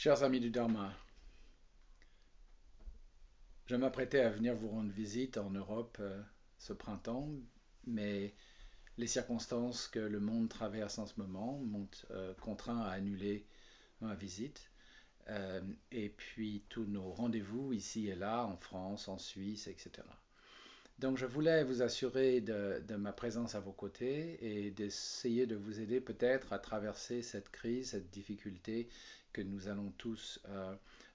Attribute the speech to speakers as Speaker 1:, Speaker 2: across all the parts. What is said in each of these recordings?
Speaker 1: Chers amis du Dharma, je m'apprêtais à venir vous rendre visite en Europe ce printemps, mais les circonstances que le monde traverse en ce moment m'ont contraint à annuler ma visite. Et puis tous nos rendez-vous ici et là, en France, en Suisse, etc. Donc je voulais vous assurer de ma présence à vos côtés et d'essayer de vous aider peut-être à traverser cette crise, cette difficulté que nous allons tous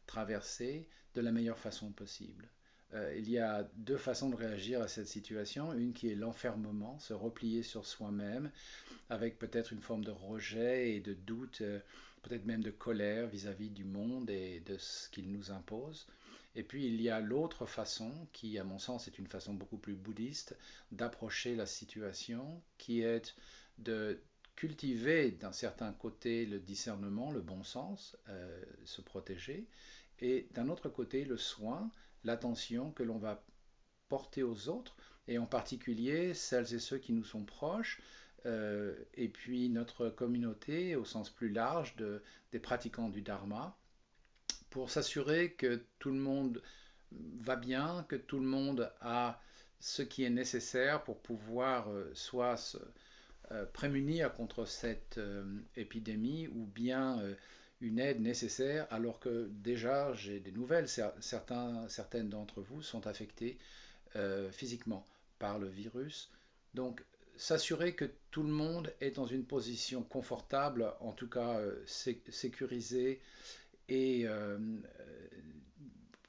Speaker 1: traverser de la meilleure façon possible. Il y a deux façons de réagir à cette situation. Une qui est l'enfermement, se replier sur soi-même, avec peut-être une forme de rejet et de doute, peut-être même de colère vis-à-vis du monde et de ce qu'il nous impose. Et puis il y a l'autre façon, qui à mon sens est une façon beaucoup plus bouddhiste, d'approcher la situation, qui est de cultiver d'un certain côté le discernement, le bon sens, se protéger, et d'un autre côté le soin, l'attention que l'on va porter aux autres, et en particulier celles et ceux qui nous sont proches, et puis notre communauté au sens plus large des pratiquants du Dharma, pour s'assurer que tout le monde va bien, que tout le monde a ce qui est nécessaire pour pouvoir soit se prémunir contre cette épidémie ou bien une aide nécessaire, alors que déjà j'ai des nouvelles, certaines d'entre vous sont affectées physiquement par le virus. Donc s'assurer que tout le monde est dans une position confortable, en tout cas sécurisée, et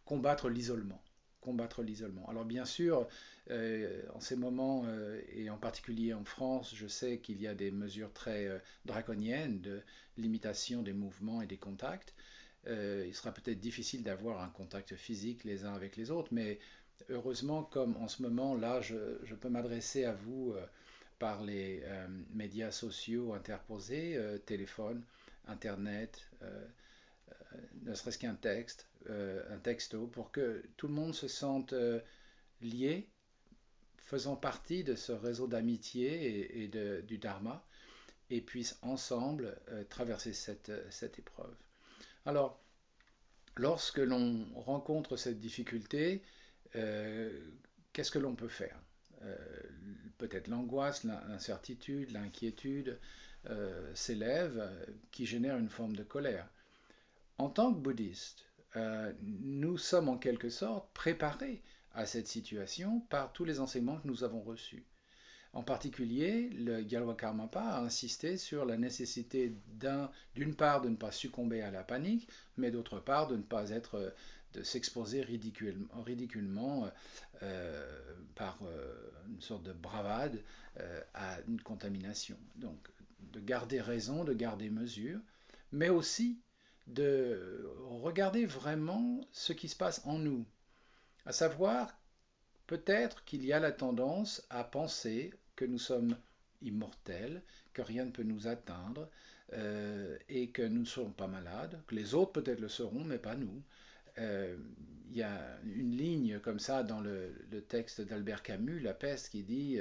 Speaker 1: combattre l'isolement. Combattre l'isolement. Alors bien sûr, en ces moments, et en particulier en France, je sais qu'il y a des mesures très draconiennes de limitation des mouvements et des contacts. Il sera peut-être difficile d'avoir un contact physique les uns avec les autres, mais heureusement, comme en ce moment, là, je peux m'adresser à vous par les médias sociaux interposés, téléphone, Internet, ne serait-ce qu'un texte, un texto, pour que tout le monde se sente lié, faisant partie de ce réseau d'amitié et du Dharma, et puisse ensemble traverser cette épreuve. Alors, lorsque l'on rencontre cette difficulté, euh, qu'est-ce que l'on peut faire? euh, Peut-être l'angoisse, l'incertitude, l'inquiétude s'élèvent, qui génèrent une forme de colère. En tant que bouddhiste, nous sommes en quelque sorte préparés à cette situation par tous les enseignements que nous avons reçus. En particulier, le Gyalwa Karmapa a insisté sur la nécessité d'une part de ne pas succomber à la panique, mais d'autre part de ne pas être, de s'exposer ridiculement par une sorte de bravade à une contamination. Donc, de garder raison, de garder mesure, mais aussi de regarder vraiment ce qui se passe en nous, à savoir peut-être qu'il y a la tendance à penser que nous sommes immortels, que rien ne peut nous atteindre et que nous ne serons pas malades, que les autres peut-être le seront, mais pas nous. Euh, Il y a une ligne comme ça dans le texte d'Albert Camus, La peste, qui dit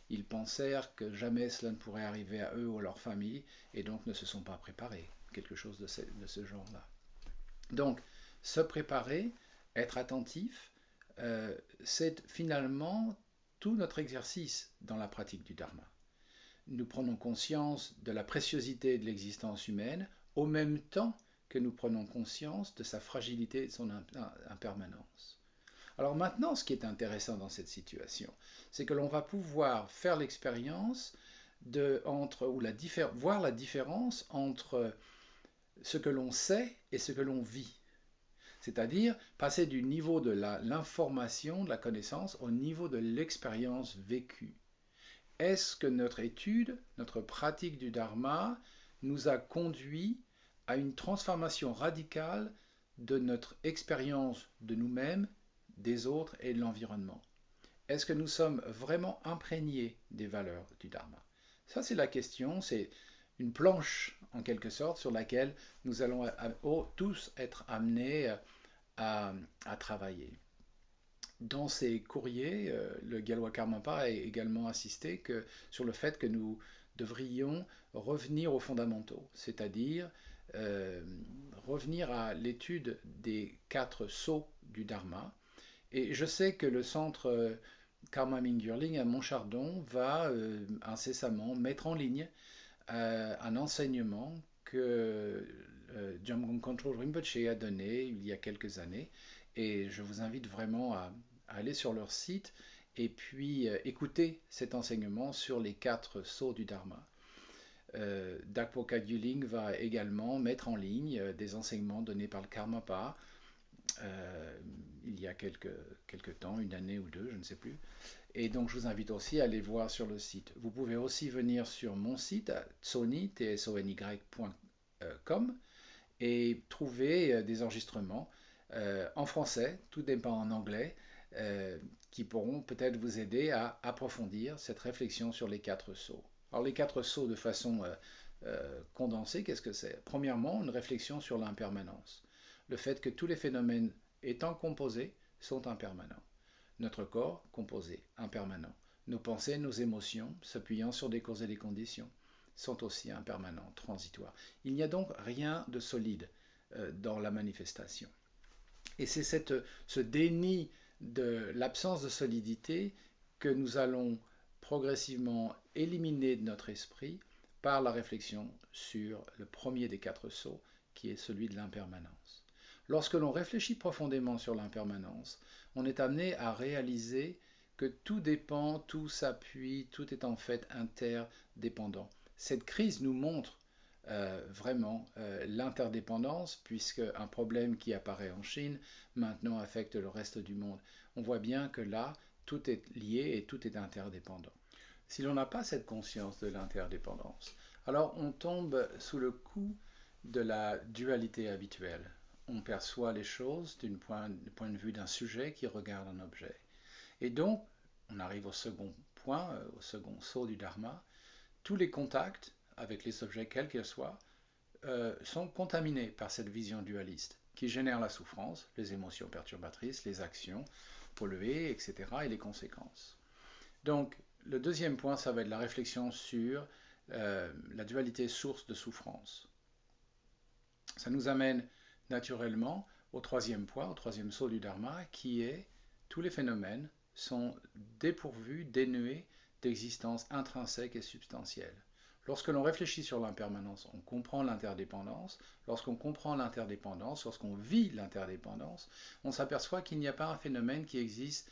Speaker 1: ils pensèrent que jamais cela ne pourrait arriver à eux ou à leur famille et donc ne se sont pas préparés. Quelque chose de ce genre-là. Donc, se préparer, être attentif, c'est finalement tout notre exercice dans la pratique du Dharma. Nous prenons conscience de la préciosité de l'existence humaine au même temps que nous prenons conscience de sa fragilité et de son impermanence. Alors maintenant, ce qui est intéressant dans cette situation, c'est que l'on va pouvoir faire l'expérience voir la différence entre ce que l'on sait et ce que l'on vit. C'est-à-dire passer du niveau de l'information, de la connaissance, au niveau de l'expérience vécue. Est-ce que notre étude, notre pratique du Dharma nous a conduit à une transformation radicale de notre expérience de nous-mêmes, des autres et de l'environnement? Est-ce que nous sommes vraiment imprégnés des valeurs du Dharma? Ça, c'est la question, c'est une planche en quelque sorte sur laquelle nous allons tous être amenés à, à travailler. Dans ses courriers, le Gyalwa Karmapa a également insisté sur le fait que nous devrions revenir aux fondamentaux, c'est-à-dire euh, revenir à l'étude des 4 sceaux du Dharma. Et je sais que le centre Karma Mingurling à Montchardon va incessamment mettre en ligne un enseignement que Jamgon Kongtrul Rinpoche a donné il y a quelques années. Et je vous invite vraiment à aller sur leur site et puis écouter cet enseignement sur les 4 sceaux du Dharma. Dakpo Gyuling va également mettre en ligne des enseignements donnés par le Karmapa il y a quelques temps, une année ou deux, je ne sais plus. Et donc, je vous invite aussi à aller voir sur le site. Vous pouvez aussi venir sur mon site, tsony.com, et trouver des enregistrements en français, tout dépend en anglais, qui pourront peut-être vous aider à approfondir cette réflexion sur les 4 sceaux. Alors, les 4 sceaux de façon condensée, qu'est-ce que c'est? Premièrement, une réflexion sur l'impermanence. Le fait que tous les phénomènes étant composés sont impermanents. Notre corps, composé, impermanent. Nos pensées, nos émotions, s'appuyant sur des causes et des conditions, sont aussi impermanents, transitoires. Il n'y a donc rien de solide dans la manifestation. Et c'est ce déni de l'absence de solidité que nous allons progressivement éliminer de notre esprit par la réflexion sur le premier des 4 sceaux, qui est celui de l'impermanence. Lorsque l'on réfléchit profondément sur l'impermanence, on est amené à réaliser que tout dépend, tout s'appuie, tout est en fait interdépendant. Cette crise nous montre vraiment l'interdépendance, puisque un problème qui apparaît en Chine maintenant affecte le reste du monde. On voit bien que là, tout est lié et tout est interdépendant. Si l'on n'a pas cette conscience de l'interdépendance, alors on tombe sous le coup de la dualité habituelle. On perçoit les choses du point de vue d'un sujet qui regarde un objet. Et donc, on arrive au second point, au second sceau du Dharma. Tous les contacts avec les objets, quels qu'ils soient, sont contaminés par cette vision dualiste qui génère la souffrance, les émotions perturbatrices, les actions polluées, etc. et les conséquences. Donc, le deuxième point, ça va être la réflexion sur la dualité source de souffrance. Ça nous amène naturellement au troisième point, au troisième sceau du Dharma, qui est tous les phénomènes sont dépourvus, dénués d'existence intrinsèque et substantielle. Lorsque l'on réfléchit sur l'impermanence, on comprend l'interdépendance. Lorsqu'on comprend l'interdépendance, lorsqu'on vit l'interdépendance, on s'aperçoit qu'il n'y a pas un phénomène qui existe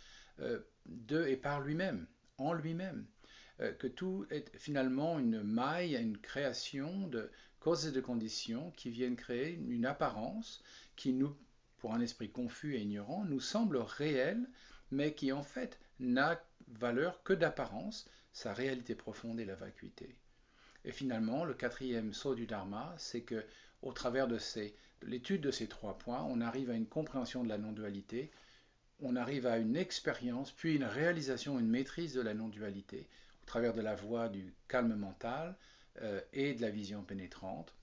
Speaker 1: de et par lui-même, en lui-même. Que tout est finalement une maille, une création de causes et de conditions qui viennent créer une apparence qui nous, pour un esprit confus et ignorant, nous semble réelle, mais qui en fait n'a valeur que d'apparence, sa réalité profonde est la vacuité. Et finalement, le quatrième sceau du Dharma, c'est que au travers de l'étude de ces 3 points, on arrive à une compréhension de la non-dualité, on arrive à une expérience, puis une réalisation, une maîtrise de la non-dualité, au travers de la voie du calme mental et de la vision pénétrante.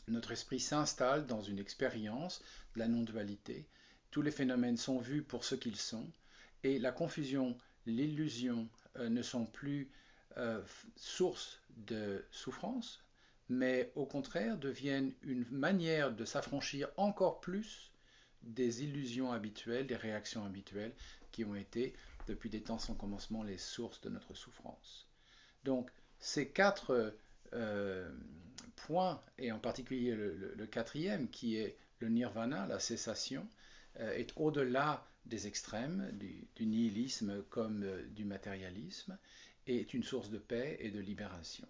Speaker 1: Notre esprit s'installe dans une expérience de la non-dualité. Tous les phénomènes sont vus pour ce qu'ils sont, et la confusion, l'illusion ne sont plus source de souffrance, mais au contraire deviennent une manière de s'affranchir encore plus des illusions habituelles, des réactions habituelles qui ont été, depuis des temps sans commencement, les sources de notre souffrance. Donc, ces 4 points, et en particulier le quatrième, qui est le nirvana, la cessation, est au-delà des extrêmes, du nihilisme comme du matérialisme, et est une source de paix et de libération.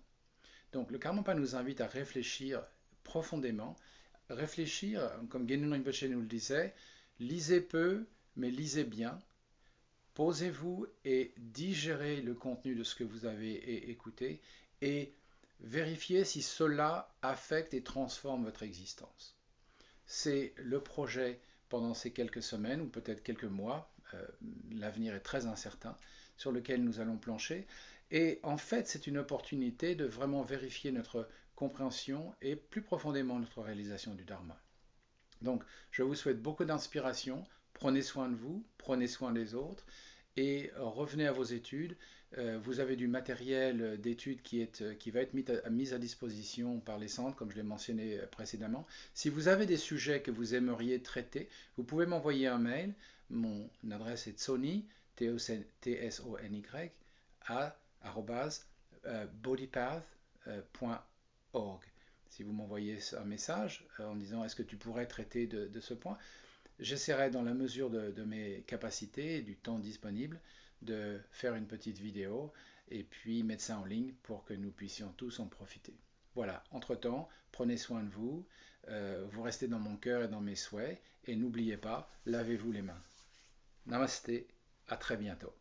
Speaker 1: Donc, le Karmapa nous invite à réfléchir profondément, réfléchir, comme Genun Rinpoche nous le disait, lisez peu, mais lisez bien. Posez-vous et digérez le contenu de ce que vous avez écouté et vérifiez si cela affecte et transforme votre existence. C'est le projet pendant ces quelques semaines ou peut-être quelques mois, l'avenir est très incertain, sur lequel nous allons plancher. Et en fait, c'est une opportunité de vraiment vérifier notre compréhension et plus profondément notre réalisation du Dharma. Donc, je vous souhaite beaucoup d'inspiration. Prenez soin de vous, prenez soin des autres et revenez à vos études. Vous avez du matériel d'études qui va être mis à disposition par les centres, comme je l'ai mentionné précédemment. Si vous avez des sujets que vous aimeriez traiter, vous pouvez m'envoyer un mail. Mon adresse est tsony, T-S-O-N-Y, bodypath.org. Si vous m'envoyez un message en disant est-ce que tu pourrais traiter de ce point, j'essaierai dans la mesure de mes capacités et du temps disponible de faire une petite vidéo et puis mettre ça en ligne pour que nous puissions tous en profiter. Voilà, entre-temps, prenez soin de vous, vous restez dans mon cœur et dans mes souhaits et n'oubliez pas, lavez-vous les mains. Namasté, à très bientôt.